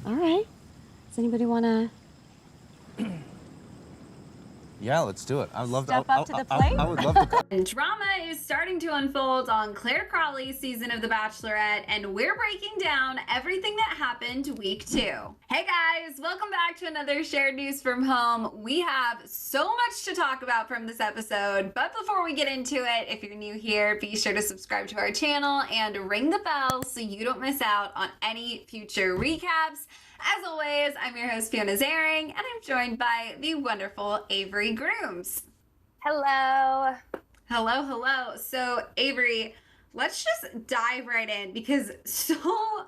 All right. Does anybody want to? Yeah, let's do it. I would love Step up to the plate? I would love to. Drama is starting to unfold on Clare Crawley's season of The Bachelorette, and we're breaking down everything that happened week 2. Hey guys, welcome back to another Shared News from Home. We have so much to talk about from this episode, but before we get into it, if you're new here, be sure to subscribe to our channel and ring the bell so you don't miss out on any future recaps. As always, I'm your host, Fiona Zaring, and I'm joined by the wonderful Avery Grooms. Hello. Hello, hello. So, Avery, let's just dive right in because so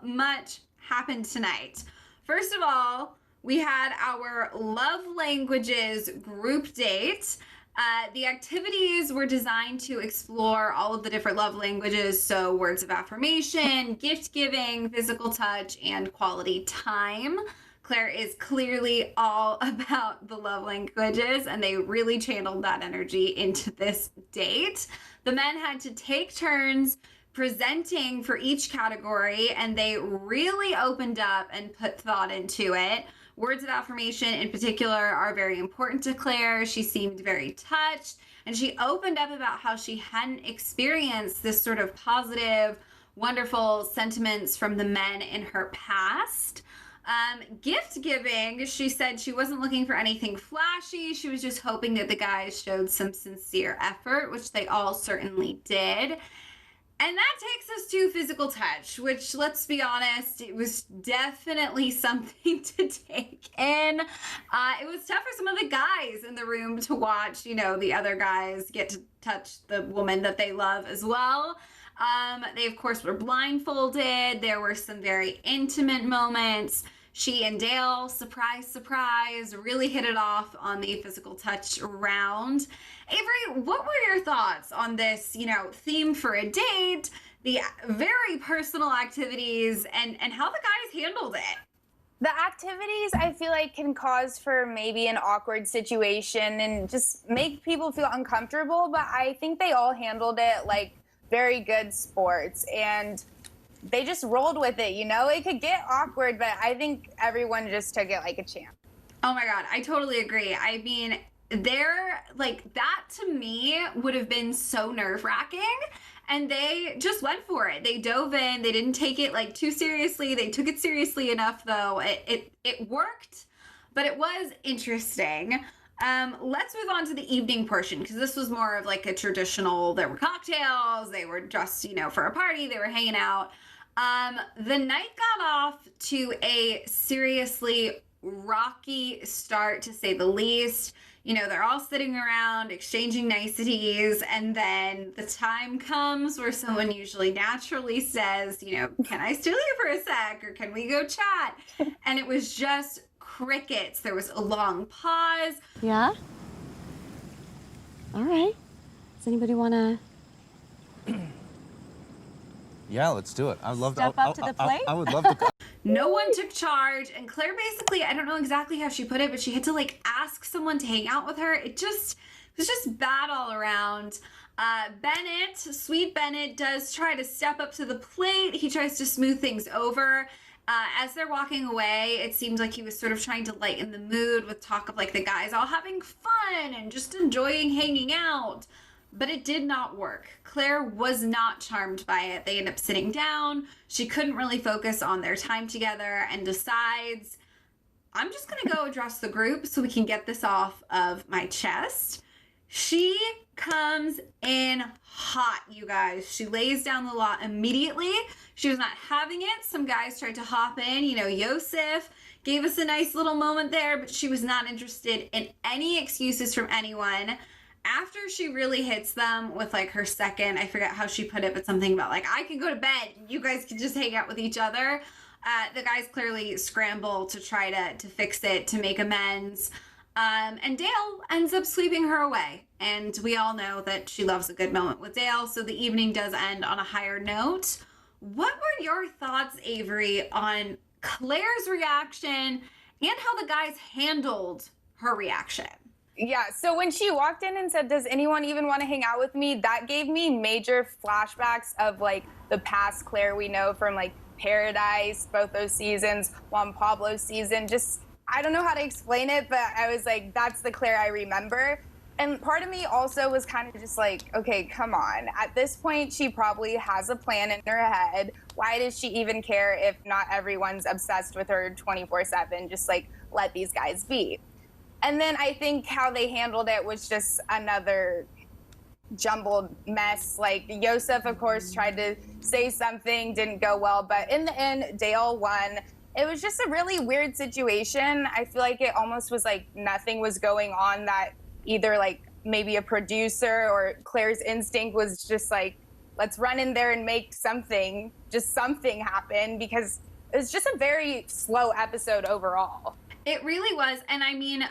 much happened tonight. First of all, we had our love languages group date. The activities were designed to explore all of the different love languages, so words of affirmation, gift giving, physical touch, and quality time. Claire is clearly all about the love languages, and they really channeled that energy into this date. The men had to take turns presenting for each category, and they really opened up and put thought into it. Words of affirmation in particular are very important to Claire. She seemed very touched, and she opened up about how she hadn't experienced this sort of positive, wonderful sentiments from the men in her past. Gift giving, she said she wasn't looking for anything flashy. She was just hoping that the guys showed some sincere effort, which they all certainly did. And that takes us to physical touch, which, let's be honest, it was definitely something to take in. It was tough for some of the guys in the room to watch, you know, the other guys get to touch the woman that they love as well. They, of course, were blindfolded. There were some very intimate moments. She and Dale, surprise, surprise, really hit it off on the physical touch round. Avery, what were your thoughts on this, you know, theme for a date, the very personal activities, and how the guys handled it? The activities I feel like can cause for maybe an awkward situation and just make people feel uncomfortable, but I think they all handled it like very good sports, and they just rolled with it, you know? It could get awkward, but I think everyone just took it like a champ. Oh my God, I totally agree. I mean, that to me would have been so nerve-wracking, and they just went for it. They dove in. They didn't take it like too seriously. They took it seriously enough though. It worked, but it was interesting. Let's move on to the evening portion, because this was more of like a traditional, there were cocktails, they were just, you know, for a party, they were hanging out. The night got off to a seriously rocky start, to say the least. You know, they're all sitting around exchanging niceties, and then the time comes where someone usually naturally says, you know, can I steal you for a sec, or can we go chat? And it was just crickets. There was a long pause. Yeah? All right. Does anybody want to? Yeah, let's do it. I would love Step to. up to the plate? I would love to. No one took charge, and Claire basically, I don't know exactly how she put it, but she had to like ask someone to hang out with her. It was just bad all around. Bennet, sweet Bennet, does try to step up to the plate. He tries to smooth things over. As they're walking away, it seemed like he was sort of trying to lighten the mood with talk of like the guys all having fun and just enjoying hanging out. But it did not work. Claire was not charmed by it. They end up sitting down. She couldn't really focus on their time together and decides, I'm just going to go address the group so we can get this off of my chest. She comes in hot, you guys. She lays down the law immediately. She was not having it. Some guys tried to hop in. You know, Yosef gave us a nice little moment there, but she was not interested in any excuses from anyone. After she really hits them with like her second, I forget how she put it, but something about like, I can go to bed, you guys can just hang out with each other. The guys clearly scramble to try to fix it, to make amends. And Dale ends up sweeping her away. And we all know that she loves a good moment with Dale, so the evening does end on a higher note. What were your thoughts, Avery, on Claire's reaction and how the guys handled her reaction? Yeah, so when she walked in and said, does anyone even want to hang out with me? That gave me major flashbacks of like the past Claire we know from like Paradise, both those seasons, Juan Pablo's season. Just, I don't know how to explain it, but I was like, that's the Clare I remember. And part of me also was kind of just like, okay, come on. At this point, she probably has a plan in her head. Why does she even care if not everyone's obsessed with her 24/7? Just like, let these guys be. And then I think how they handled it was just another jumbled mess. Like, Yosef, of course, tried to say something, didn't go well. But in the end, Dale won. It was just a really weird situation. I feel like it almost was like nothing was going on, that either like maybe a producer or Claire's instinct was just like, let's run in there and make something happen, because it was just a very slow episode overall. It really was. And I mean,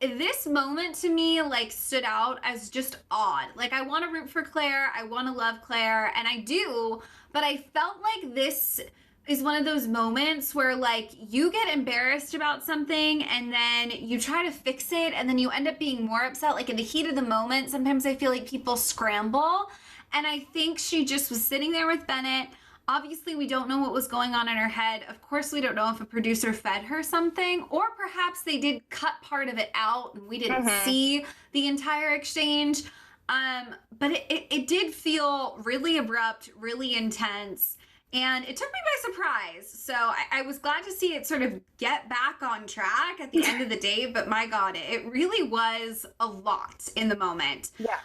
this moment to me like stood out as just odd. Like, I want to root for Clare, I want to love Clare, and I do, but I felt like this is one of those moments where like you get embarrassed about something and then you try to fix it and then you end up being more upset. Like, in the heat of the moment, sometimes I feel like people scramble, and I think she just was sitting there with Bennet. Obviously, we don't know what was going on in her head. Of course, we don't know if a producer fed her something, or perhaps they did cut part of it out and we didn't see the entire exchange. But it did feel really abrupt, really intense, and it took me by surprise. So I was glad to see it sort of get back on track at the end of the day, but my God, it really was a lot in the moment. Yeah.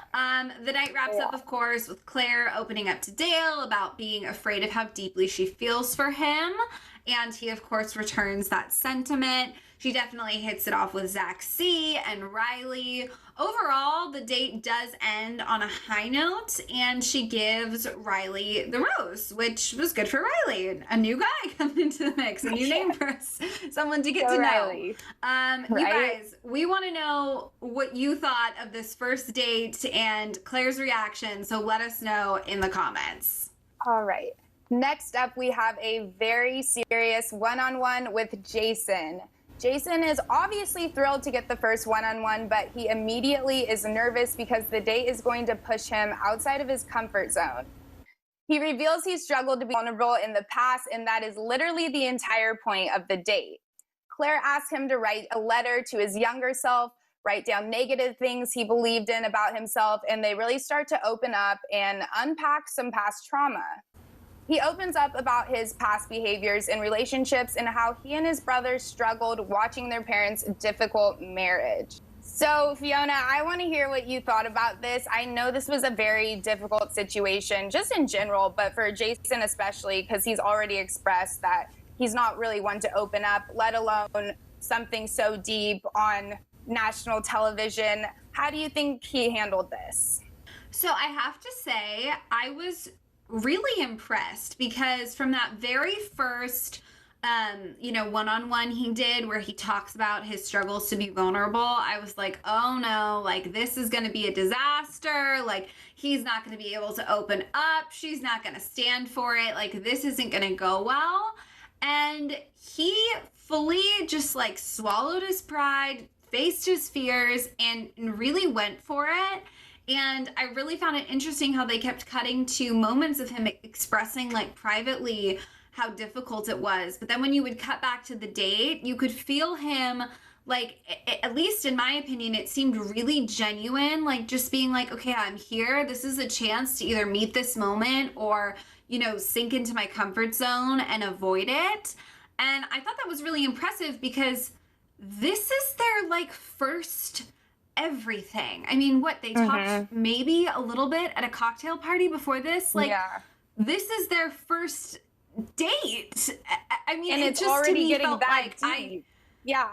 The night wraps up, of course, with Clare opening up to Dale about being afraid of how deeply she feels for him. And he, of course, returns that sentiment. She definitely hits it off with Zach C. and Riley. Overall, the date does end on a high note, and she gives Riley the rose, which was good for Riley. A new guy coming into the mix, a new name for us, someone to get to Riley. know. You guys, we want to know what you thought of this first date and Claire's reaction, so let us know in the comments. All right. Next up, we have a very serious one-on-one with Jason. Jason is obviously thrilled to get the first one-on-one, but he immediately is nervous because the date is going to push him outside of his comfort zone. He reveals he struggled to be vulnerable in the past, and that is literally the entire point of the date. Claire asks him to write a letter to his younger self, write down negative things he believed in about himself, and they really start to open up and unpack some past trauma. He opens up about his past behaviors in relationships and how he and his brothers struggled watching their parents' difficult marriage. So, Fiona, I want to hear what you thought about this. I know this was a very difficult situation, just in general, but for Jason especially, because he's already expressed that he's not really one to open up, let alone something so deep on national television. How do you think he handled this? So I have to say, I was really impressed, because from that very first one-on-one he did where he talks about his struggles to be vulnerable, I was like, oh no, like this is going to be a disaster. Like, he's not going to be able to open up. She's not going to stand for it. Like, this isn't going to go well. And he fully just like swallowed his pride, faced his fears, and really went for it. And I really found it interesting how they kept cutting to moments of him expressing like privately how difficult it was. But then when you would cut back to the date, you could feel him, like, at least in my opinion, it seemed really genuine, like just being like, okay, I'm here. This is a chance to either meet this moment or, sink into my comfort zone and avoid it. And I thought that was really impressive, because this is their like first everything. I mean, what, they talked maybe a little bit at a cocktail party before this? Like, this is their first date. I mean, and it it's just already to me getting felt that like deep. Yeah,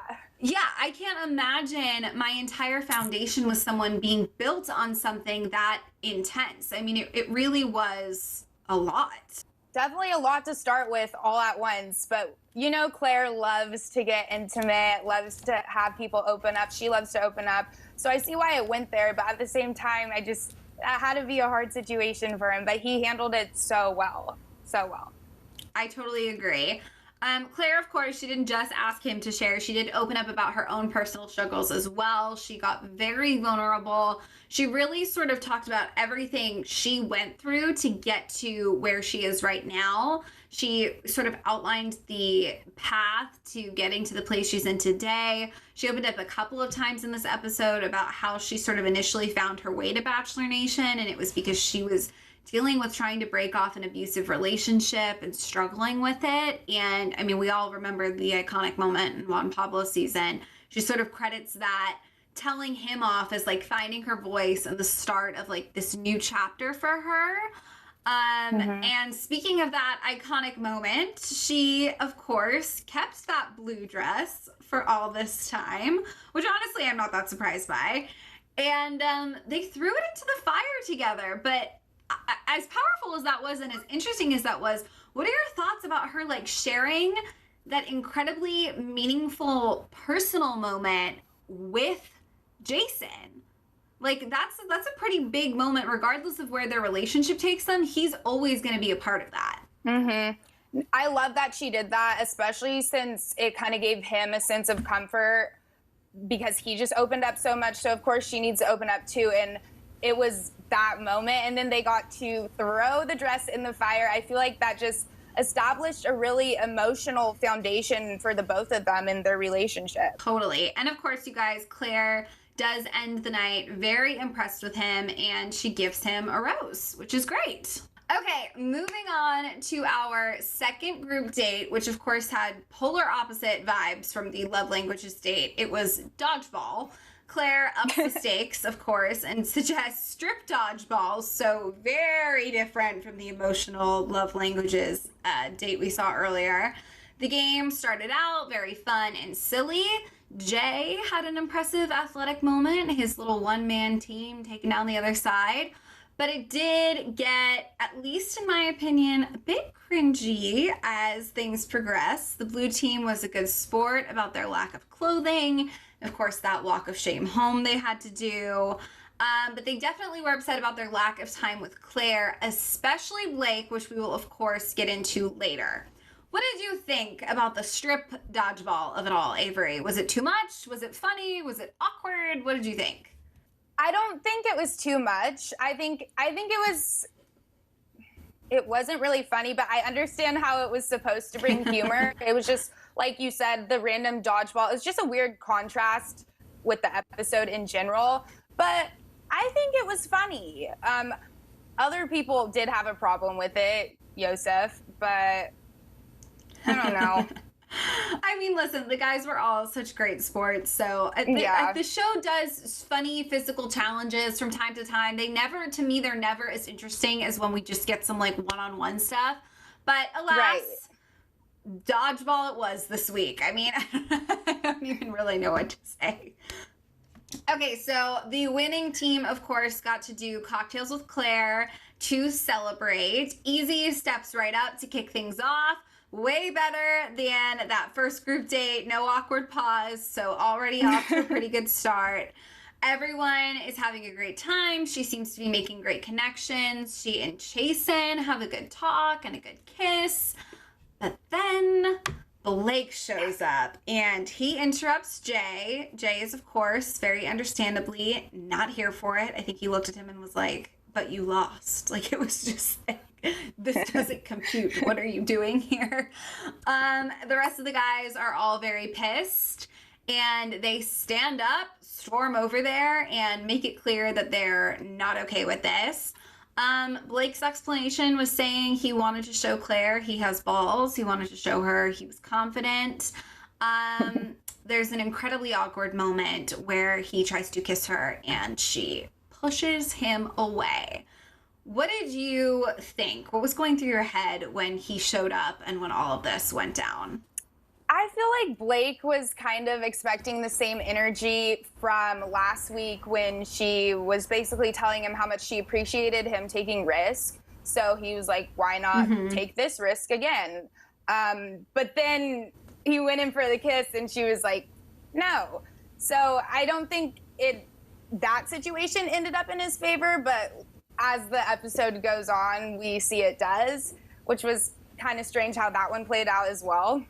I can't imagine my entire foundation was someone being built on something that intense. I mean, it really was a lot. Definitely a lot to start with all at once, but Claire loves to get intimate, loves to have people open up. She loves to open up. So I see why it went there, but at the same time, that had to be a hard situation for him, but he handled it so well. So well. I totally agree. Claire, of course, she didn't just ask him to share. She did open up about her own personal struggles as well. She got very vulnerable. She really sort of talked about everything she went through to get to where she is right now. She sort of outlined the path to getting to the place she's in today. She opened up a couple of times in this episode about how she sort of initially found her way to Bachelor Nation, and it was because she was dealing with trying to break off an abusive relationship and struggling with it. And I mean, we all remember the iconic moment in Juan Pablo's season. She sort of credits that telling him off as like finding her voice and the start of like this new chapter for her. And speaking of that iconic moment, she, of course, kept that blue dress for all this time, which honestly I'm not that surprised by. And they threw it into the fire together. But as powerful as that was and as interesting as that was, what are your thoughts about her like sharing that incredibly meaningful personal moment with Jason? Like that's a pretty big moment, regardless of where their relationship takes them. He's always going to be a part of that. I love that she did that, especially since it kind of gave him a sense of comfort because he just opened up so much. So of course she needs to open up too. And it was that moment. And then they got to throw the dress in the fire. I feel like that just established a really emotional foundation for the both of them in their relationship. Totally. And of course, you guys, Claire does end the night very impressed with him, and she gives him a rose, which is great. Okay, moving on to our second group date, which of course had polar opposite vibes from the love languages date. It was dodgeball. Claire ups the stakes, of course, and suggests strip dodgeball, so very different from the emotional love languages date we saw earlier. The game started out very fun and silly. Jay had an impressive athletic moment, his little one-man team taking down the other side. But it did get, at least in my opinion, a bit cringy as things progressed. The blue team was a good sport about their lack of clothing. Of course, that walk of shame home they had to do. But they definitely were upset about their lack of time with Claire, especially Blake, which we will, of course, get into later. What did you think about the strip dodgeball of it all, Avery? Was it too much? Was it funny? Was it awkward? What did you think? I don't think it was too much. I think it wasn't really funny, but I understand how it was supposed to bring humor. It was just, like you said, the random dodgeball. It's just a weird contrast with the episode in general. But I think it was funny. Other people did have a problem with it, Yosef, but I don't know. I mean, listen, the guys were all such great sports. So the show does funny physical challenges from time to time. To me, they're never as interesting as when we just get some like one-on-one stuff. But alas, dodgeball it was this week. I mean, I don't even really know what to say. Okay, so the winning team, of course, got to do cocktails with Claire to celebrate. Easy steps right up to kick things off. Way better than that first group date. No awkward pause, so already off to a pretty good start. Everyone is having a great time. She seems to be making great connections. She and Chasen have a good talk and a good kiss. But then Blake shows up and he interrupts Jay. Jay is, of course, very understandably not here for it. I think he looked at him and was like, but you lost. Like, it was just like, this doesn't compute. What are you doing here? The rest of the guys are all very pissed, and they stand up, storm over there, and make it clear that they're not okay with this. Blake's explanation was saying he wanted to show Claire he has balls. He wanted to show her he was confident. There's an incredibly awkward moment where he tries to kiss her, and she pushes him away. What did you think? What was going through your head when he showed up and when all of this went down? I feel like Blake was kind of expecting the same energy from last week when she was basically telling him how much she appreciated him taking risks. So he was like, why not take this risk again? But then he went in for the kiss and she was like, no. So I don't think that situation ended up in his favor, but as the episode goes on, we see it does, which was kind of strange how that one played out as well.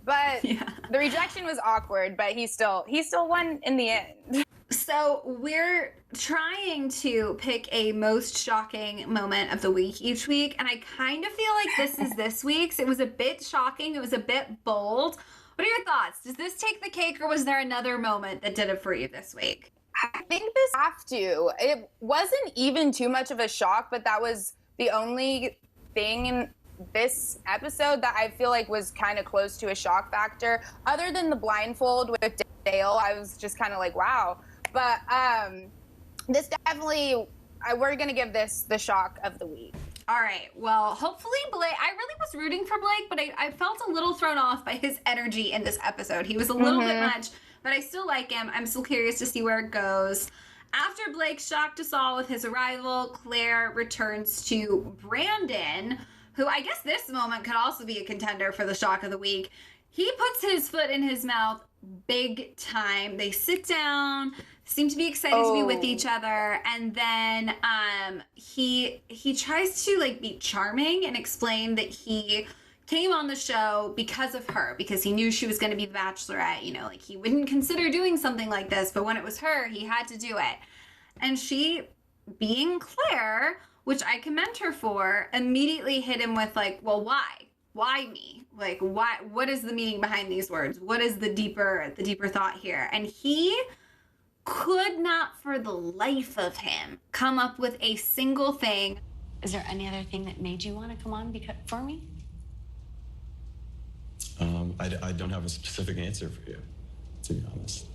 But the rejection was awkward, but he still won in the end. So we're trying to pick a most shocking moment of the week each week, and I kind of feel like this is this week's. It was a bit shocking. It was a bit bold. What are your thoughts? Does this take the cake, or was there another moment that did it for you this week? I think this have to. It wasn't even too much of a shock, but that was the only thing in this episode that I feel like was kind of close to a shock factor. Other than the blindfold with Dale, I was just kind of like, wow. But this definitely, we're going to give this the shock of the week. All right. Well, hopefully Blake, I really was rooting for Blake, but I felt a little thrown off by his energy in this episode. He was a little bit much, but I still like him. I'm still curious to see where it goes. After Blake shocked us all with his arrival, Claire returns to Brandon, who I guess this moment could also be a contender for the shock of the week. He puts his foot in his mouth big time. They sit down, seem to be excited to be with each other, and then he tries to like be charming and explain that he came on the show because of her, because he knew she was going to be the Bachelorette. You know, like he wouldn't consider doing something like this, but when it was her, he had to do it. And she, being Claire, which I commend her for, immediately hit him with like, well, why? Why me? Like, why? What is the meaning behind these words? What is the deeper thought here? And he could not for the life of him come up with a single thing. Is there any other thing that made you want to come on for me? I don't have a specific answer for you, to be honest.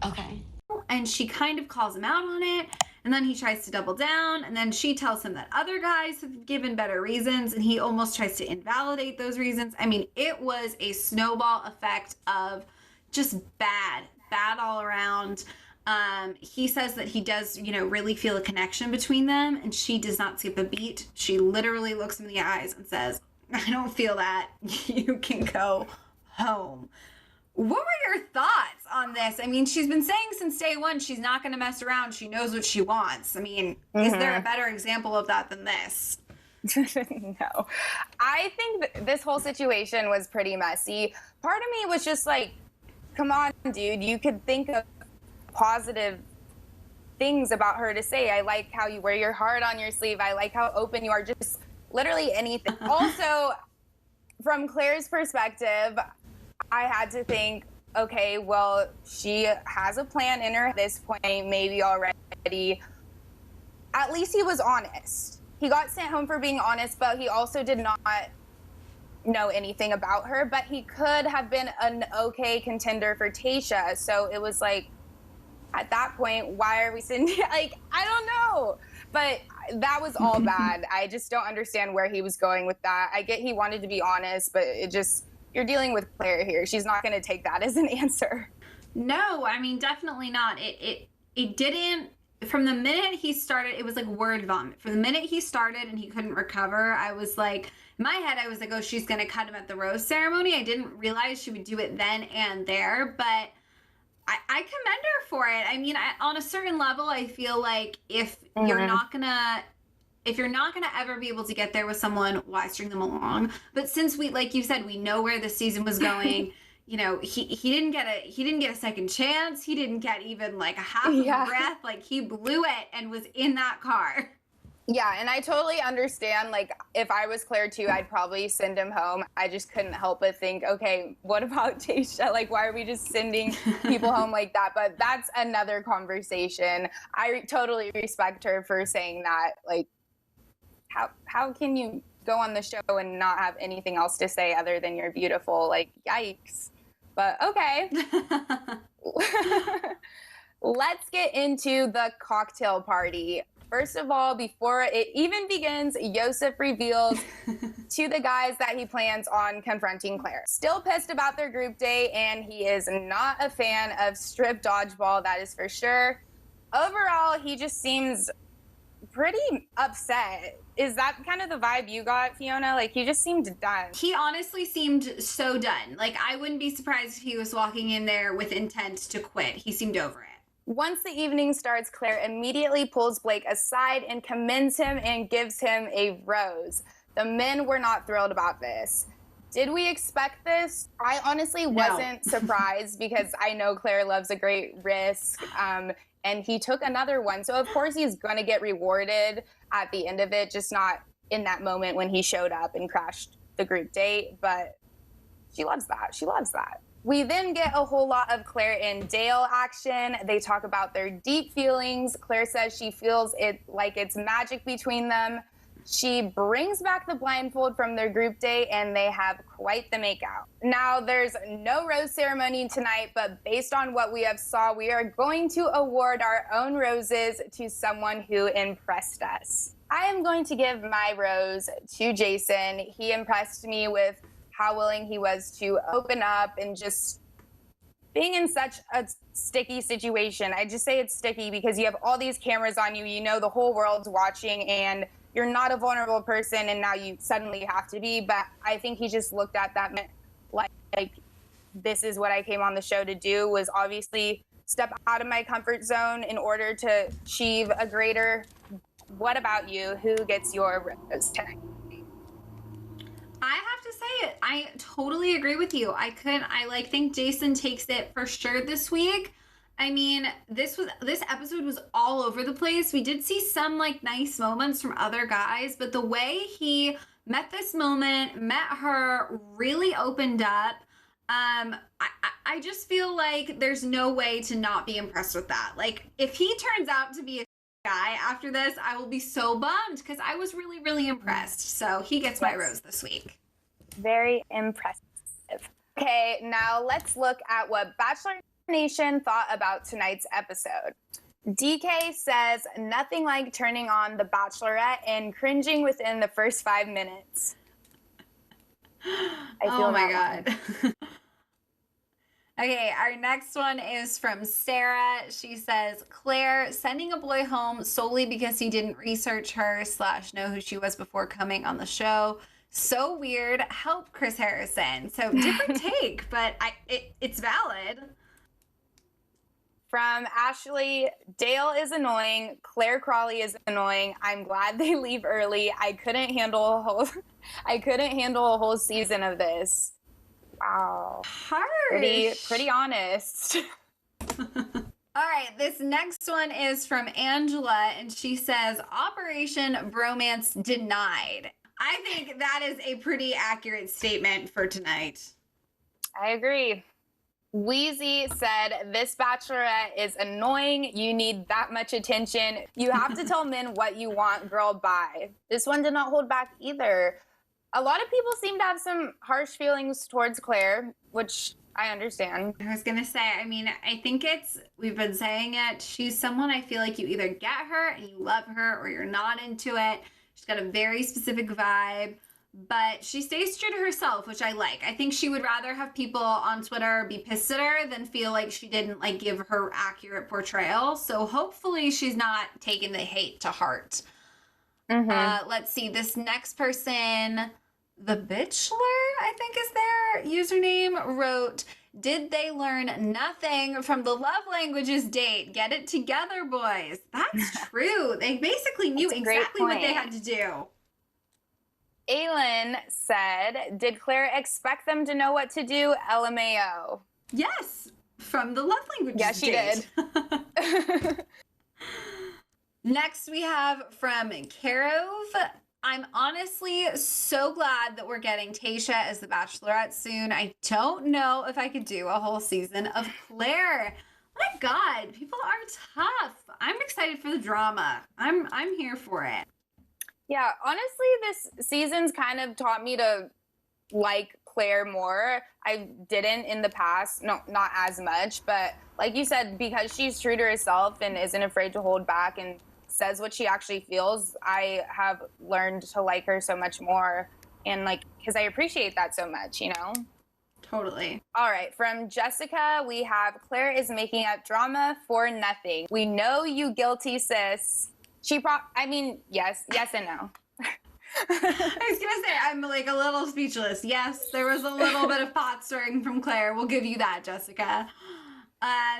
Okay. And she kind of calls him out on it, and then he tries to double down, and then she tells him that other guys have given better reasons, and he almost tries to invalidate those reasons. I mean, it was a snowball effect of just bad all around. He says that he does, really feel a connection between them, and she does not skip a beat. She literally looks him in the eyes and says, I don't feel that. You can go home. What were your thoughts on this? I mean, she's been saying since day one she's not going to mess around. She knows what she wants. I mean, is there a better example of that than this? No. I think this whole situation was pretty messy. Part of me was just like, come on, dude. You could think of positive things about her to say. I like how you wear your heart on your sleeve. I like how open you are. Just literally anything. Also, from Claire's perspective, I had to think, okay, well, she has a plan in her at this point, maybe already. At least he was honest. He got sent home for being honest, but he also did not know anything about her. But he could have been an okay contender for Tayshia. So it was like, at that point, why are we sitting here? Like, I don't know. But that was all bad. I just don't understand where he was going with that. I get he wanted to be honest, but it just... You're dealing with Claire here. She's not going to take that as an answer. No, I mean, definitely not. It didn't, from the minute he started, it was like word vomit. From the minute he started and he couldn't recover, I was like, in my head, I was like, oh, she's going to cut him at the rose ceremony. I didn't realize she would do it then and there, but I commend her for it. I mean, on a certain level, I feel like if you're not going to ever be able to get there with someone, why string them along? But since we, like you said, we know where the season was going, he didn't get a second chance. He didn't get even like a half of a breath. Like he blew it and was in that car. Yeah, and I totally understand. Like if I was Claire too, I'd probably send him home. I just couldn't help but think, okay, what about Tayshia? Like why are we just sending people home like that? But that's another conversation. I totally respect her for saying that. Like, how can you go on the show and not have anything else to say other than you're beautiful? Like, yikes. But okay. Let's get into the cocktail party. First of all, before it even begins, Yosef reveals to the guys that he plans on confronting Claire. Still pissed about their group date, and he is not a fan of strip dodgeball, that is for sure. Overall, he just seems pretty upset. Is that kind of the vibe you got, Fiona? Like, he just seemed done. He honestly seemed so done. Like, I wouldn't be surprised if he was walking in there with intent to quit. He seemed over it. Once the evening starts, Claire immediately pulls Blake aside and commends him and gives him a rose. The men were not thrilled about this. Did we expect this? I honestly wasn't surprised because I know Clare loves a great risk, and he took another one. So, of course, he's going to get rewarded at the end of it, just not in that moment when he showed up and crashed the group date. But she loves that. She loves that. We then get a whole lot of Clare and Dale action. They talk about their deep feelings. Clare says she feels it like it's magic between them. She brings back the blindfold from their group date, and they have quite the makeout. Now, there's no rose ceremony tonight, but based on what we have saw, we are going to award our own roses to someone who impressed us. I am going to give my rose to Jason. He impressed me with how willing he was to open up and just being in such a sticky situation. I just say it's sticky because you have all these cameras on you, you know the whole world's watching, and you're not a vulnerable person, and now you suddenly have to be. But I think he just looked at that like this is what I came on the show to do, was obviously step out of my comfort zone in order to achieve a greater. What about you? Who gets your rose tonight? I have to say it. I totally agree with you. I think Jason takes it for sure this week. I mean, this episode was all over the place. We did see some like nice moments from other guys, but the way he met this moment, met her, really opened up. I just feel like there's no way to not be impressed with that. Like, if he turns out to be a guy after this, I will be so bummed because I was really, really impressed. So he gets my rose this week. Very impressive. Okay, now let's look at what Bachelor Nation thought about tonight's episode. DK says nothing like turning on The Bachelorette and cringing within the first 5 minutes. Oh my God. Okay, our next one is from Sarah. She says, Claire sending a boy home solely because he didn't research her / know who she was before coming on the show. So weird. Help Chris Harrison. So different take, but it's valid. From Ashley, Dale is annoying. Clare Crawley is annoying. I'm glad they leave early. I couldn't handle a whole season of this. Wow. Harsh. Pretty honest. All right, this next one is from Angela, and she says, Operation Bromance denied. I think that is a pretty accurate statement for tonight. I agree. Wheezy said, this Bachelorette is annoying. You need that much attention. You have to tell men what you want, girl, bye. This one did not hold back either. A lot of people seem to have some harsh feelings towards Clare, which I understand. I was going to say, I mean, I think we've been saying it, she's someone I feel like you either get her and you love her or you're not into it. She's got a very specific vibe. But she stays true to herself, which I like. I think she would rather have people on Twitter be pissed at her than feel like she didn't like give her accurate portrayal. So hopefully she's not taking the hate to heart. Mm-hmm. Let's see. This next person, The Bitchler, I think is their username, wrote, did they learn nothing from the love languages date? Get it together, boys. That's true. They basically knew exactly what they had to do. Aylin said, did Claire expect them to know what to do? LMAO. Yes, from the love languages. Yeah, she did. Next we have from Karov. I'm honestly so glad that we're getting Tayshia as the Bachelorette soon. I don't know if I could do a whole season of Claire. My God, people are tough. I'm excited for the drama. I'm here for it. Yeah, honestly, this season's kind of taught me to like Claire more. I didn't in the past, no, not as much, but like you said, because she's true to herself and isn't afraid to hold back and says what she actually feels, I have learned to like her so much more, and like, because I appreciate that so much, you know? Totally. All right, from Jessica, we have Claire is making up drama for nothing. We know you guilty, sis. Yes and no. I was gonna say, I'm like a little speechless. Yes, there was a little bit of pot stirring from Claire. We'll give you that, Jessica.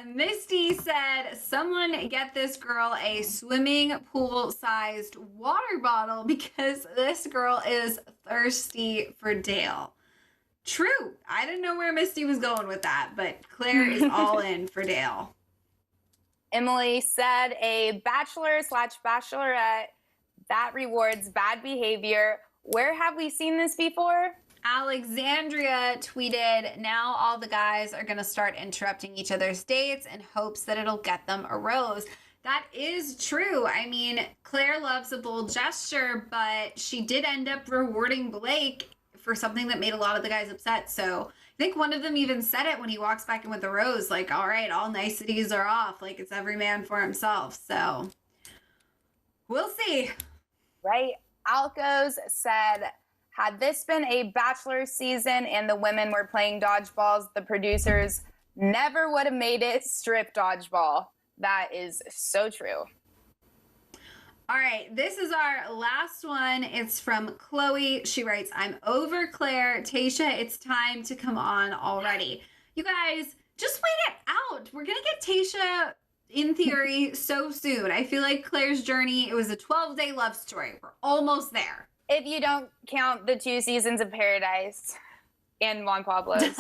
Misty said, someone get this girl a swimming pool-sized water bottle because this girl is thirsty for Dale. True. I didn't know where Misty was going with that, but Claire is all in for Dale. Emily said a bachelor/bachelorette that rewards bad behavior. Where have we seen this before? Alexandria tweeted, now all the guys are going to start interrupting each other's dates in hopes that it'll get them a rose. That is true. I mean, Claire loves a bold gesture, but she did end up rewarding Blake for something that made a lot of the guys upset. So I think one of them even said it when he walks back in with the rose, like, all right, all niceties are off. Like, it's every man for himself. So we'll see. Right. Alcos said, had this been a bachelor season and the women were playing dodgeballs, the producers never would have made it strip dodgeball. That is so true. All right, this is our last one. It's from Chloe. She writes, I'm over Claire. Tayshia, it's time to come on already. You guys, just wait it out. We're going to get Tayshia, in theory, so soon. I feel like Claire's journey, it was a 12-day love story. We're almost there. If you don't count the 2 seasons of Paradise and Juan Pablo's.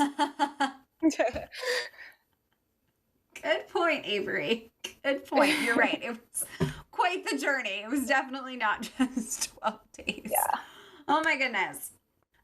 Good point, Avery. Good point. You're right. It was quite the journey. It was definitely not just 12 days. Yeah. Oh my goodness.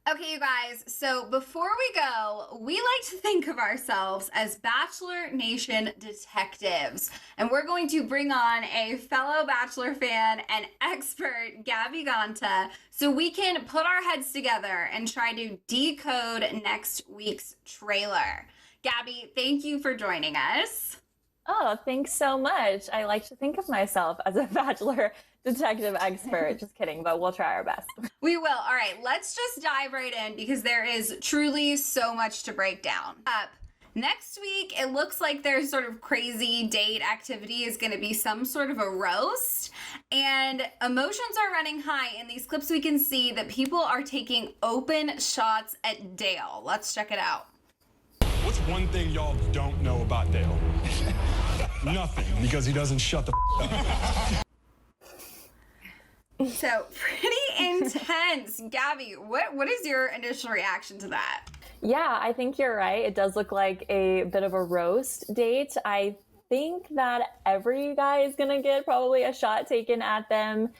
Okay, you guys. So before we go, we like to think of ourselves as Bachelor Nation detectives. And we're going to bring on a fellow Bachelor fan and expert, Gabby Ganta, so we can put our heads together and try to decode next week's trailer. Gabby, thank you for joining us. Oh, thanks so much. I like to think of myself as a Bachelor detective expert. Just kidding, but we'll try our best. We will. All right, let's just dive right in because there is truly so much to break down. Next week, it looks like their sort of crazy date activity is going to be some sort of a roast, and emotions are running high. In these clips, we can see that people are taking open shots at Dale. Let's check it out. What's one thing y'all don't know about Dale? Nothing, because he doesn't shut the up. So pretty intense. Gabby, what is your initial reaction to that? Yeah, I think you're right. It does look like a bit of a roast date. I think that every guy is going to get probably a shot taken at them.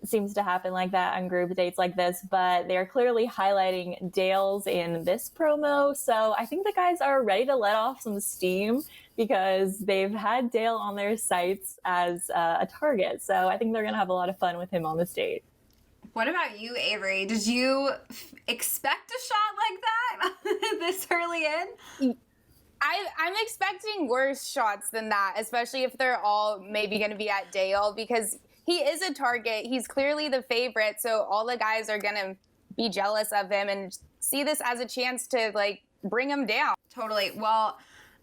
It seems to happen like that on group dates like this, but they're clearly highlighting Dale's in this promo. So I think the guys are ready to let off some steam because they've had Dale on their sights as a target. So I think they're going to have a lot of fun with him on this date. What about you, Avery? Did you expect a shot like that this early in? I'm expecting worse shots than that, especially if they're all maybe going to be at Dale, because he is a target. He's clearly the favorite, so all the guys are going to be jealous of him and see this as a chance to, like, bring him down. Totally. Well,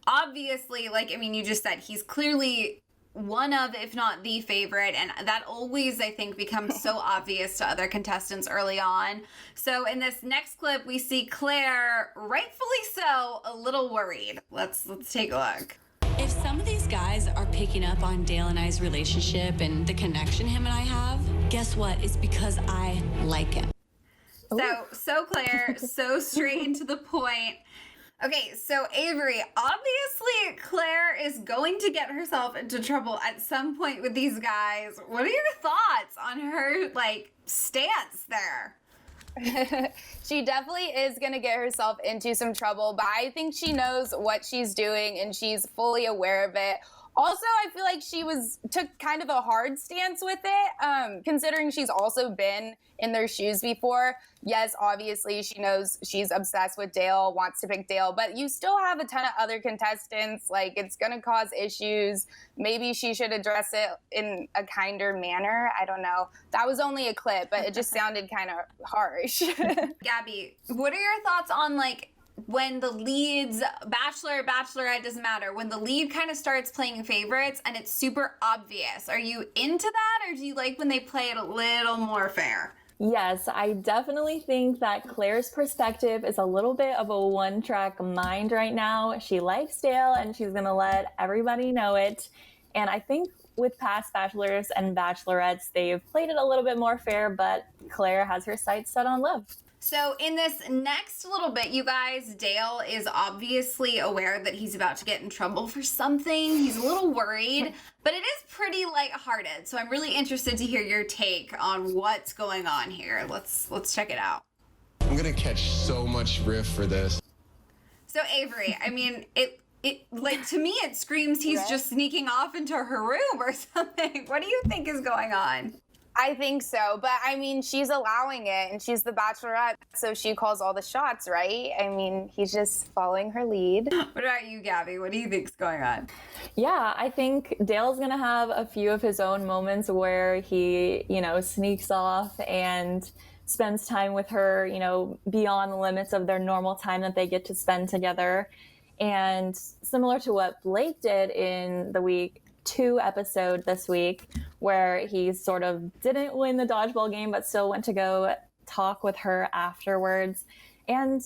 obviously, like, I mean, you just said he's clearly one of, if not the favorite, and that always, I think, becomes so obvious to other contestants early on. So in this next clip, we see Claire, rightfully so, a little worried. Let's take a look. If some of these guys are picking up on Dale and I's relationship and the connection him and I have, guess what? It's because I like him. So Claire, so straight and to the point. Okay, so Avery, obviously Claire is going to get herself into trouble at some point with these guys. What are your thoughts on her, like, stance there? She definitely is going to get herself into some trouble, but I think she knows what she's doing and she's fully aware of it. Also, I feel like she took kind of a hard stance with it, considering she's also been in their shoes before. Yes, obviously, she knows she's obsessed with Dale, wants to pick Dale, but you still have a ton of other contestants. Like, it's going to cause issues. Maybe she should address it in a kinder manner. I don't know. That was only a clip, but it just sounded kind of harsh. Gabby, what are your thoughts on, like, when the leads, Bachelor, Bachelorette, doesn't matter, when the lead kind of starts playing favorites and it's super obvious? Are you into that, or do you like when they play it a little more fair? Yes, I definitely think that Claire's perspective is a little bit of a one-track mind right now. She likes Dale and she's going to let everybody know it. And I think with past bachelors and bachelorettes, they've played it a little bit more fair, but Claire has her sights set on love. So in this next little bit, you guys, Dale is obviously aware that he's about to get in trouble for something. He's a little worried, but it is pretty lighthearted. So I'm really interested to hear your take on what's going on here. Let's check it out. I'm gonna catch so much grief for this. So Avery, I mean, it like, to me, it screams he's just sneaking off into her room or something. What do you think is going on? I think so, but I mean, she's allowing it, and she's the Bachelorette, so she calls all the shots, right? I mean, he's just following her lead. What about you, Gabby? What do you think's going on? Yeah, I think Dale's gonna have a few of his own moments where he, sneaks off and spends time with her, beyond the limits of their normal time that they get to spend together. And similar to what Blake did in the week 2 episode this week, where he sort of didn't win the dodgeball game, but still went to go talk with her afterwards. And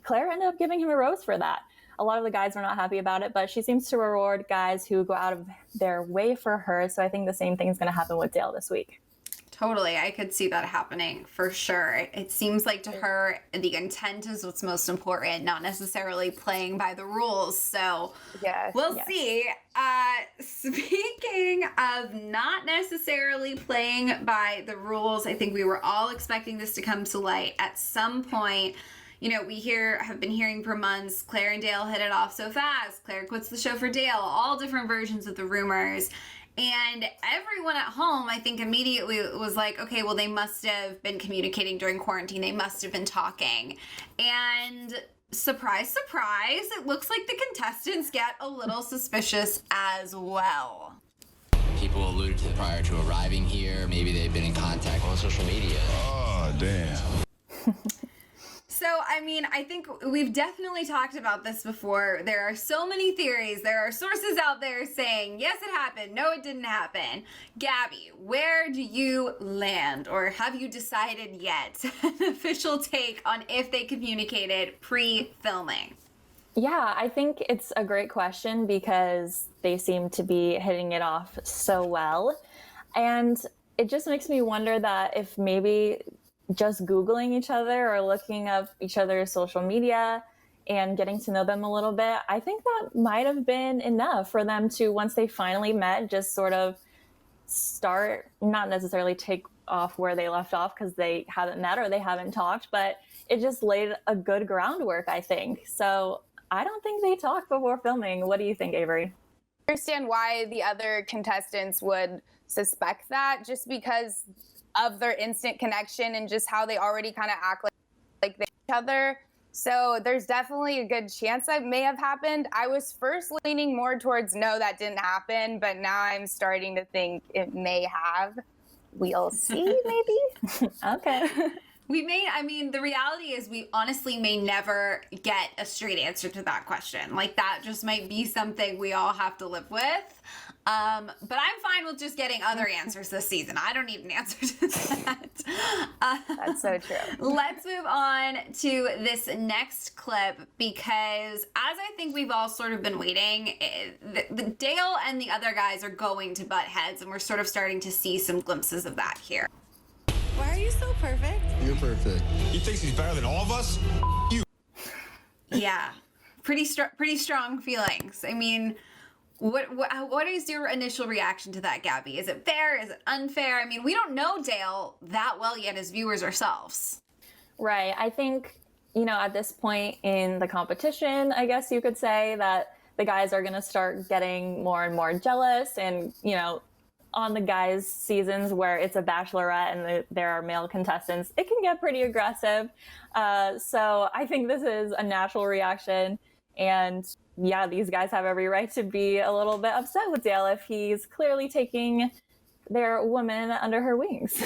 Claire ended up giving him a rose for that. A lot of the guys were not happy about it, but she seems to reward guys who go out of their way for her. So I think the same thing is going to happen with Dale this week. Totally. I could see that happening for sure. It seems like to her, the intent is what's most important, not necessarily playing by the rules. So we'll see. Speaking of not necessarily playing by the rules, I think we were all expecting this to come to light at some point. We have been hearing for months, Claire and Dale hit it off so fast. Claire quits the show for Dale, all different versions of the rumors. And everyone at home, I think, immediately was like, okay, well, they must have been communicating during quarantine. They must have been talking. And surprise, surprise, it looks like the contestants get a little suspicious as well. People alluded to prior to arriving here. Maybe they've been in contact on social media. Oh, damn. So, I mean, I think we've definitely talked about this before. There are so many theories. There are sources out there saying, yes, it happened. No, it didn't happen. Gabby, where do you land? Or have you decided yet an official take on if they communicated pre-filming? Yeah, I think it's a great question because they seem to be hitting it off so well. And it just makes me wonder that if maybe just Googling each other or looking up each other's social media and getting to know them a little bit, I think that might have been enough for them to, once they finally met, just sort of start, not necessarily take off where they left off because they haven't met or they haven't talked, but it just laid a good groundwork, I think. So I don't think they talked before filming. What do you think, Avery? I understand why the other contestants would suspect that, just because of their instant connection and just how they already kind of act like they each other. So there's definitely a good chance that may have happened. I was first leaning more towards no, that didn't happen, but now I'm starting to think it may have. We'll see, maybe. Okay. The reality is we honestly may never get a straight answer to that question. Like, that just might be something we all have to live with. But I'm fine with just getting other answers this season. I don't need an answer to that. That's so true. Let's move on to this next clip because, as I think we've all sort of been waiting, the Dale and the other guys are going to butt heads, and we're sort of starting to see some glimpses of that here. Why are you so perfect? You're perfect. He thinks he's better than all of us? You. Yeah, pretty strong feelings. I mean, what is your initial reaction to that, Gabby? Is it fair? Is it unfair? I mean, we don't know Dale that well yet as viewers ourselves. Right. I think, at this point in the competition, I guess you could say that the guys are going to start getting more and more jealous and, on the guys' seasons where it's a bachelorette and there are male contestants, it can get pretty aggressive. So I think this is a natural reaction. And yeah, these guys have every right to be a little bit upset with Dale if he's clearly taking their woman under her wings.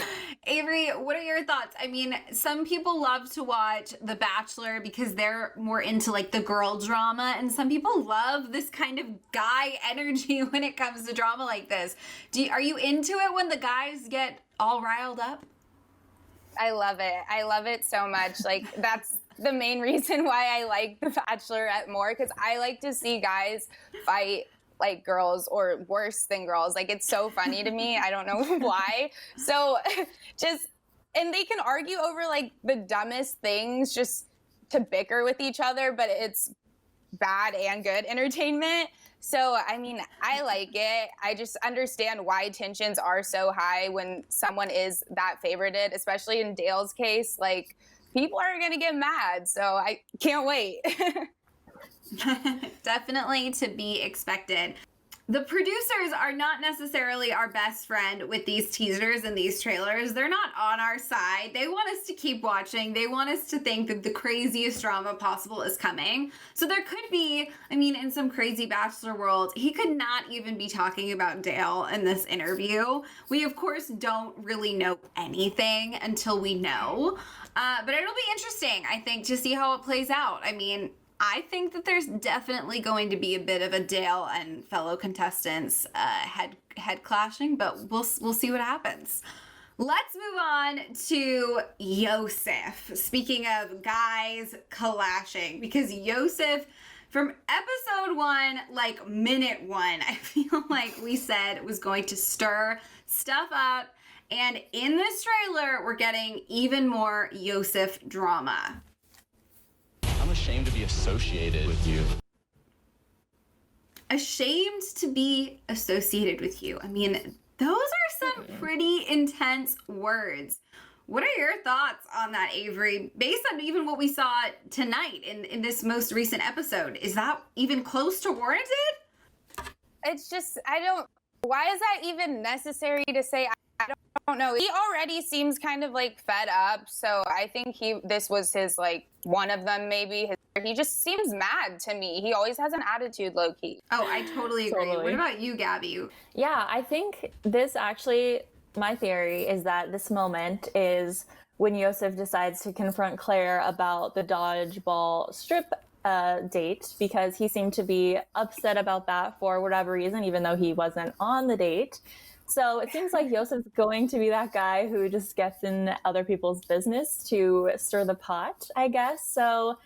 Avery, what are your thoughts? I mean, some people love to watch The Bachelor because they're more into like the girl drama, and some people love this kind of guy energy when it comes to drama like this. Are you into it when the guys get all riled up? I love it. I love it so much. Like, that's the main reason why I like The Bachelorette more, because I like to see guys fight like girls, or worse than girls. Like, it's so funny to me. I don't know why. So and they can argue over like the dumbest things just to bicker with each other, but it's bad and good entertainment. So, I mean, I like it. I just understand why tensions are so high when someone is that favorited, especially in Dale's case. Like, people are going to get mad. So I can't wait. Definitely to be expected. The producers are not necessarily our best friend with these teasers and these trailers. They're not on our side. They want us to keep watching. They want us to think that the craziest drama possible is coming. So there could be, I mean, in some crazy Bachelor world, he could not even be talking about Dale in this interview. We, of course, don't really know anything until we know. But it'll be interesting, I think, to see how it plays out. I mean, I think that there's definitely going to be a bit of a Dale and fellow contestants head clashing, but we'll see what happens. Let's move on to Yosef. Speaking of guys clashing, because Yosef, from episode 1, like minute 1, I feel like we said was going to stir stuff up. And in this trailer, we're getting even more Yosef drama. I'm ashamed to be associated with you. Ashamed to be associated with you. I mean, those are some pretty intense words. What are your thoughts on that, Avery? Based on even what we saw tonight in this most recent episode, is that even close to warranted? It's just, why is that even necessary to say? I don't know. He already seems kind of like fed up, so I think this was his, like, one of them maybe. He just seems mad to me. He always has an attitude, low-key. Oh, I totally agree. What about you, Gabby? Yeah, I think this actually, my theory is that this moment is when Yosef decides to confront Claire about the dodgeball strip date, because he seemed to be upset about that for whatever reason, even though he wasn't on the date. So it seems like Yosef's going to be that guy who just gets in other people's business to stir the pot, I guess. So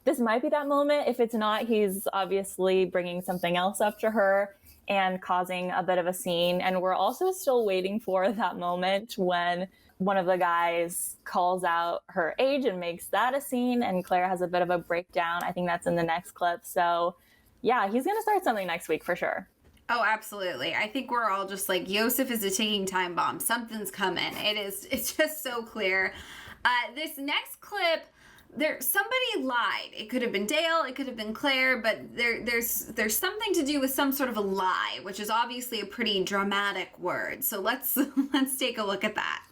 this might be that moment. If it's not, he's obviously bringing something else up to her and causing a bit of a scene. And we're also still waiting for that moment when one of the guys calls out her age and makes that a scene, and Claire has a bit of a breakdown. I think that's in the next clip. So yeah, he's going to start something next week for sure. Oh, absolutely. I think we're all just like, Yosef is a ticking time bomb. Something's coming. It's just so clear. This next clip, somebody lied. It could have been Dale, it could have been Claire, but there's something to do with some sort of a lie, which is obviously a pretty dramatic word. So let's take a look at that.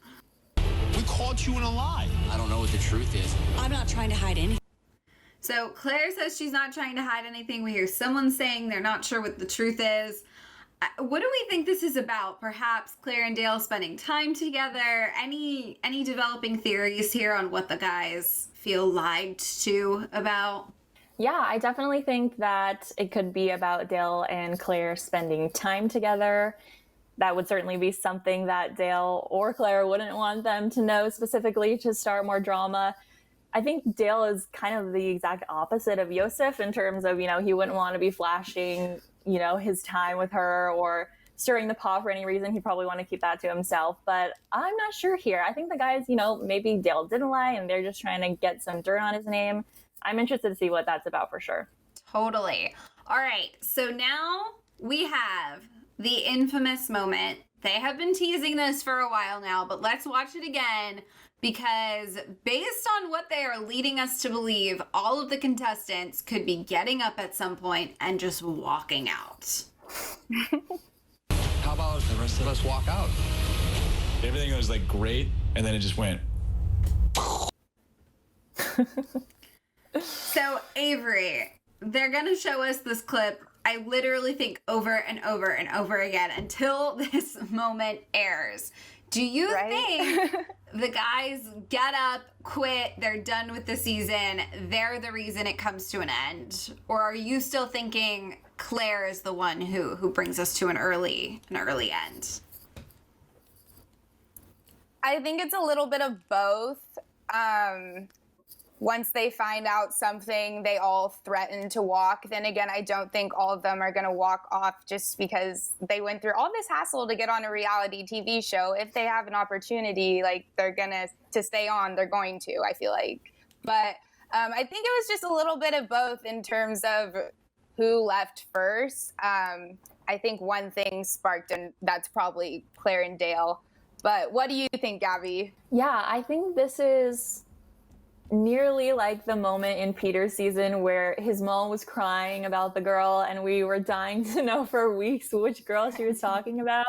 We caught you in a lie. I don't know what the truth is. I'm not trying to hide anything. So Claire says she's not trying to hide anything. We hear someone saying they're not sure what the truth is. What do we think this is about? Perhaps Claire and Dale spending time together? Any developing theories here on what the guys feel lied to about? Yeah, I definitely think that it could be about Dale and Claire spending time together. That would certainly be something that Dale or Claire wouldn't want them to know specifically to start more drama. I think Dale is kind of the exact opposite of Yosef in terms of, he wouldn't want to be flashing, his time with her or stirring the pot for any reason. He'd probably want to keep that to himself. But I'm not sure here. I think the guys, maybe Dale didn't lie and they're just trying to get some dirt on his name. I'm interested to see what that's about for sure. Totally. All right. So now we have the infamous moment. They have been teasing this for a while now, but let's watch it again. Because based on what they are leading us to believe, all of the contestants could be getting up at some point and just walking out. How about the rest of us walk out? Everything was like great, and then it just went. So Avery, they're going to show us this clip, I literally think over and over and over again until this moment airs. Do you think the guys get up, quit, they're done with the season, they're the reason it comes to an end? Or are you still thinking Claire is the one who brings us to an early end? I think it's a little bit of both. Once they find out something, they all threaten to walk. Then again, I don't think all of them are going to walk off just because they went through all this hassle to get on a reality TV show. If they have an opportunity, like, they're going to stay on, they're going to, I feel like. But I think it was just a little bit of both in terms of who left first. I think one thing sparked, and that's probably Clare and Dale. But what do you think, Gabby? Yeah, I think this is nearly like the moment in Peter's season where his mom was crying about the girl and we were dying to know for weeks which girl she was talking about.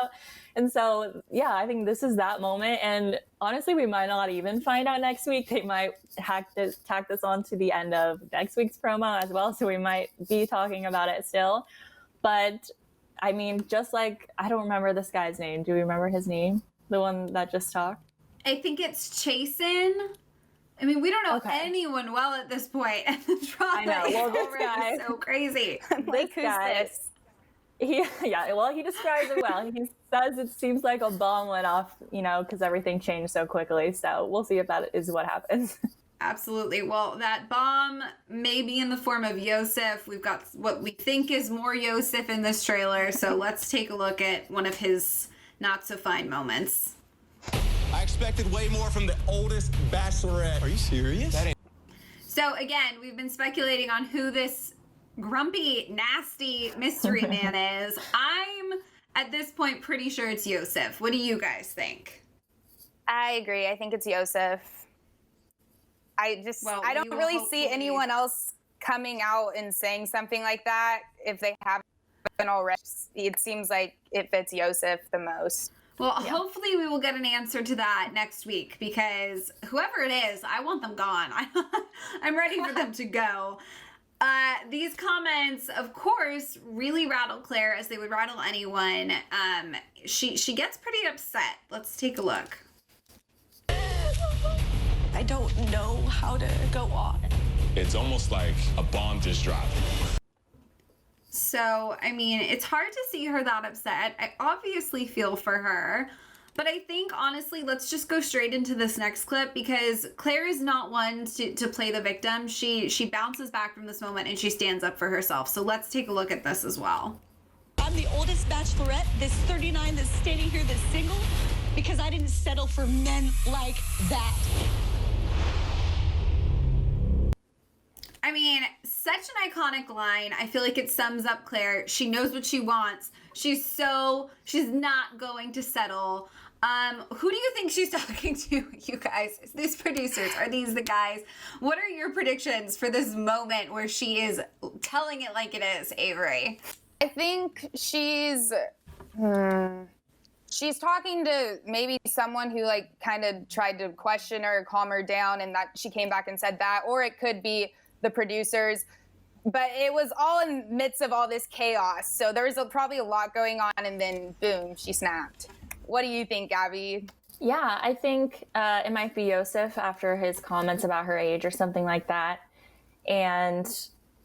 And so, yeah, I think this is that moment. And honestly, we might not even find out next week. They might tack this on to the end of next week's promo as well. So we might be talking about it still. But I mean, just like, I don't remember this guy's name. Do you remember his name? The one that just talked? I think it's Chasen. I mean, we don't know anyone well at this point, and the drama is already so crazy. This guy, he describes it well. He says it seems like a bomb went off, because everything changed so quickly. So we'll see if that is what happens. Absolutely. Well, that bomb may be in the form of Yosef. We've got what we think is more Yosef in this trailer. So let's take a look at one of his not so fine moments. I expected way more from the oldest Bachelorette. Are you serious? So again, we've been speculating on who this grumpy, nasty mystery man is. I'm, at this point, pretty sure it's Yosef. What do you guys think? I agree. I think it's Yosef. I don't really see anyone else coming out and saying something like that. If they haven't already, it seems like it fits Yosef the most. Well, hopefully we will get an answer to that next week, because whoever it is, I want them gone. I'm ready for them to go. These comments, of course, really rattle Clare, as they would rattle anyone. She gets pretty upset. Let's take a look. I don't know how to go on. It's almost like a bomb just dropped. So, I mean, it's hard to see her that upset. I obviously feel for her. But I think, honestly, let's just go straight into this next clip, because Clare is not one to play the victim. She bounces back from this moment and she stands up for herself. So let's take a look at this as well. I'm the oldest Bachelorette, this 39 that's standing here that's single, because I didn't settle for men like that. I mean, such an iconic line. I feel like it sums up Clare. She knows what she wants. She's not going to settle. Who do you think she's talking to, you guys? These producers, are these the guys? What are your predictions for this moment where she is telling it like it is, Avery? I think she's talking to maybe someone who kind of tried to question her, calm her down, and that she came back and said that, or it could be the producers. But it was all in the midst of all this chaos. So there was probably a lot going on, and then boom, she snapped. What do you think, Gabby? Yeah, I think it might be Yosef after his comments about her age or something like that. And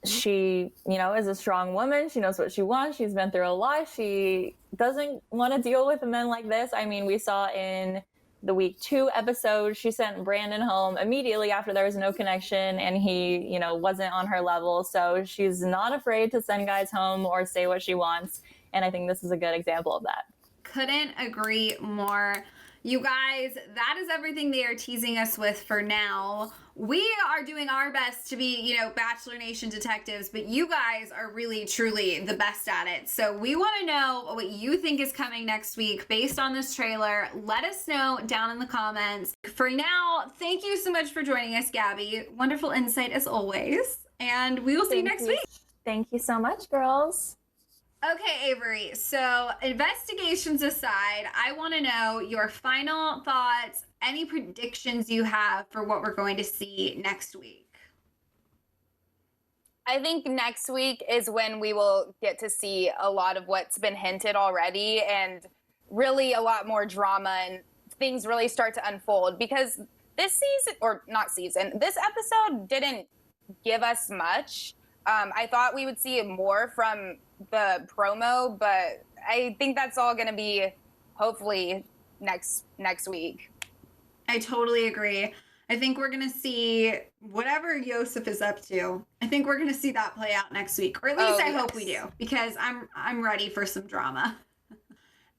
she, is a strong woman. She knows what she wants. She's been through a lot. She doesn't want to deal with men like this. I mean, we saw in the week 2 episode, she sent Brandon home immediately after there was no connection and he, wasn't on her level. So she's not afraid to send guys home or say what she wants. And I think this is a good example of that. Couldn't agree more. You guys, that is everything they are teasing us with for now. We are doing our best to be, Bachelor Nation detectives, but you guys are really, truly the best at it. So we want to know what you think is coming next week based on this trailer. Let us know down in the comments. For now, thank you so much for joining us, Gabby. Wonderful insight as always. And we will see you next week. Thank you so much, girls. Okay, Avery, so investigations aside, I want to know your final thoughts, any predictions you have for what we're going to see next week. I think next week is when we will get to see a lot of what's been hinted already, and really a lot more drama and things really start to unfold, because this episode didn't give us much. I thought we would see more from the promo, but I think that's all going to be hopefully next week. I totally agree. I think we're going to see whatever Yosef is up to. I think we're going to see that play out next week, or at least I hope we do, because I'm ready for some drama.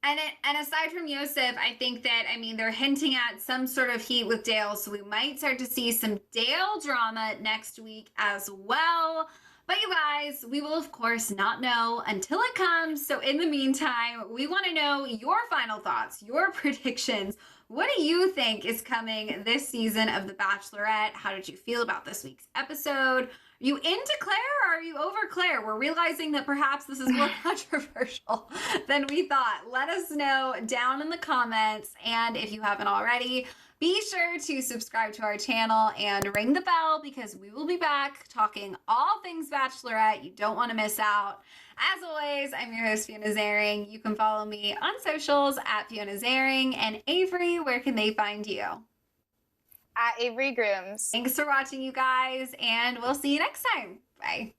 And aside from Yosef, I think that, I mean, they're hinting at some sort of heat with Dale, so we might start to see some Dale drama next week as well. But you guys, we will of course not know until it comes. So in the meantime, we want to know your final thoughts, your predictions. What do you think is coming this season of The Bachelorette? How did you feel about this week's episode? Are you into Claire or are you over Claire? We're realizing that perhaps this is more controversial than we thought. Let us know down in the comments. And if you haven't already, be sure to subscribe to our channel and ring the bell, because we will be back talking all things Bachelorette. You don't want to miss out. As always, I'm your host, Fiona Zaring. You can follow me on socials at Fiona Zaring. And Avery, where can they find you? At Avery Grooms. Thanks for watching, you guys, and we'll see you next time. Bye.